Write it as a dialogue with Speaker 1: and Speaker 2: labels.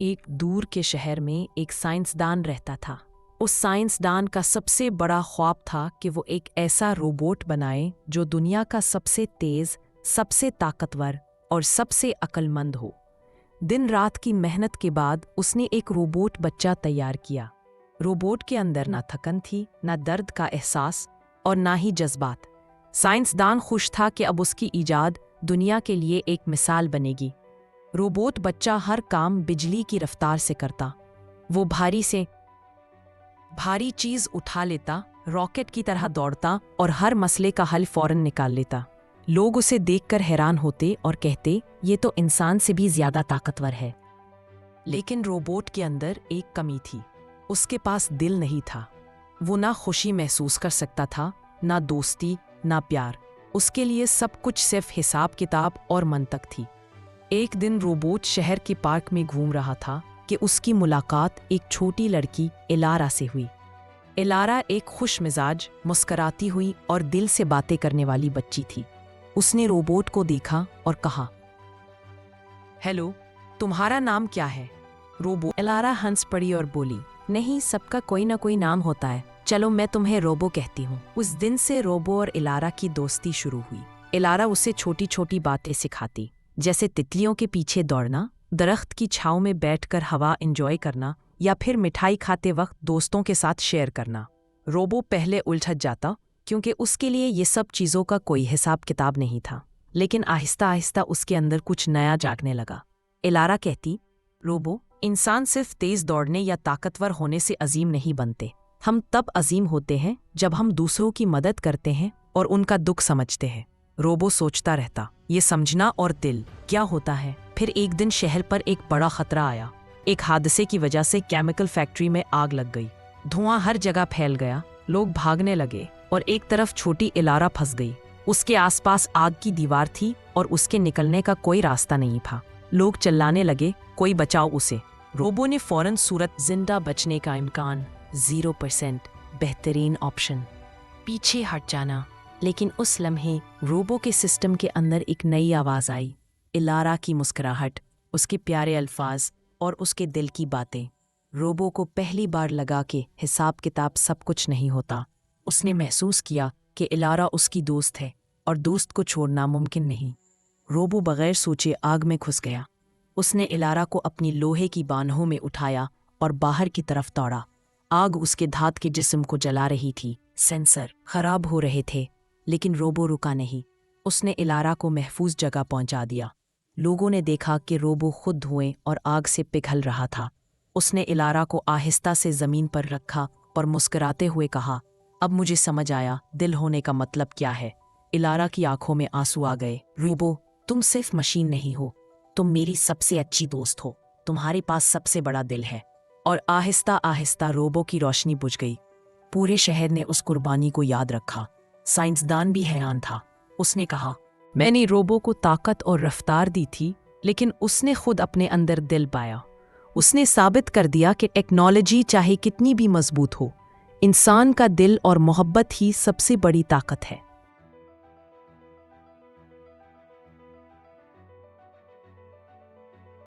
Speaker 1: एक दूर के शहर में एक साइंसदान रहता था। उस साइंसदान का सबसे बड़ा ख्वाब था कि वो एक ऐसा रोबोट बनाए जो दुनिया का सबसे तेज, सबसे ताकतवर और सबसे अक्लमंद हो। दिन रात की मेहनत के बाद उसने एक रोबोट बच्चा तैयार किया। रोबोट के अंदर ना थकन थी, ना दर्द का एहसास और ना ही जज्बात। साइंसदान खुश था कि अब उसकी ईजाद दुनिया के लिए एक मिसाल बनेगी। रोबोट बच्चा हर काम बिजली की रफ्तार से करता। वो भारी से भारी चीज उठा लेता, रॉकेट की तरह दौड़ता और हर मसले का हल फौरन निकाल लेता। लोग उसे देखकर हैरान होते और कहते, ये तो इंसान से भी ज्यादा ताकतवर है। लेकिन रोबोट के अंदर एक कमी थी। उसके पास दिल नहीं था। वो ना खुशी महसूस कर सकता था, ना दोस्ती, ना प्यार। उसके लिए सब कुछ सिर्फ हिसाब किताब और मंतक थी। एक दिन रोबोट शहर के पार्क में घूम रहा था कि उसकी मुलाकात एक छोटी लड़की इलारा से हुई। इलारा एक खुश मिजाज, मुस्कराती हुई और दिल से बातें करने वाली बच्ची थी। उसने रोबोट को देखा और कहा, हेलो, तुम्हारा नाम क्या है? इलारा हंस पड़ी और बोली, नहीं, सबका कोई ना कोई नाम होता है, चलो मैं तुम्हें रोबो कहती हूँ। उस दिन से रोबो और इलारा की दोस्ती शुरू हुई। इलारा उसे छोटी छोटी बातें सिखाती, जैसे तितलियों के पीछे दौड़ना, दरख्त की छांव में बैठकर हवा एंजॉय करना या फिर मिठाई खाते वक्त दोस्तों के साथ शेयर करना। रोबो पहले उलझ जाता क्योंकि उसके लिए ये सब चीज़ों का कोई हिसाब किताब नहीं था, लेकिन आहिस्ता आहिस्ता उसके अंदर कुछ नया जागने लगा। इलारा कहती, रोबो, इंसान सिर्फ तेज दौड़ने या ताकतवर होने से अजीम नहीं बनते। हम तब अजीम होते हैं जब हम दूसरों की मदद करते हैं और उनका दुख समझते हैं। रोबो सोचता रहता, ये समझना और दिल क्या होता है। फिर एक दिन शहर पर एक बड़ा खतरा आया। एक हादसे की वजह से केमिकल फैक्ट्री में आग लग गई। धुआं हर जगह फैल गया, लोग भागने लगे और एक तरफ छोटी इलारा फंस गई। उसके आसपास आग की दीवार थी और उसके निकलने का कोई रास्ता नहीं था। लोग चिल्लाने लगे, कोई बचाओ उसे। रोबो ने फौरन सूरत, जिंदा बचने का इम्कान 0%, बेहतरीन ऑप्शन, पीछे हट जाना। लेकिन उस लम्हे रोबो के सिस्टम के अंदर एक नई आवाज़ आई। इलारा की मुस्कुराहट, उसके प्यारे अल्फाज और उसके दिल की बातें। रोबो को पहली बार लगा कि हिसाब किताब सब कुछ नहीं होता। उसने महसूस किया कि इलारा उसकी दोस्त है और दोस्त को छोड़ना मुमकिन नहीं। रोबो बगैर सोचे आग में घुस गया। उसने इलारा को अपनी लोहे की बाहों में उठाया और बाहर की तरफ दौड़ा। आग उसके धात के जिस्म को जला रही थी। सेंसर खराब हो रहे थे, लेकिन रोबो रुका नहीं। उसने इलारा को महफूज जगह पहुंचा दिया। लोगों ने देखा कि रोबो खुद धुएं और आग से पिघल रहा था। उसने इलारा को आहिस्ता से जमीन पर रखा और मुस्कुराते हुए कहा, अब मुझे समझ आया दिल होने का मतलब क्या है। इलारा की आंखों में आंसू आ गए। रोबो, तुम सिर्फ मशीन नहीं हो, तुम मेरी सबसे अच्छी दोस्त हो। तुम्हारे पास सबसे बड़ा दिल है। और आहिस्ता आहिस्ता रोबो की रोशनी बुझ गई। पूरे शहर ने उस कुर्बानी को याद रखा। साइंसदान भी हैरान था। उसने कहा, मैंने रोबो को ताकत और रफ्तार दी थी, लेकिन उसने खुद अपने अंदर दिल पाया। उसने साबित कर दिया कि टेक्नोलॉजी चाहे कितनी भी मजबूत हो, इंसान का दिल और मोहब्बत ही सबसे बड़ी ताकत है।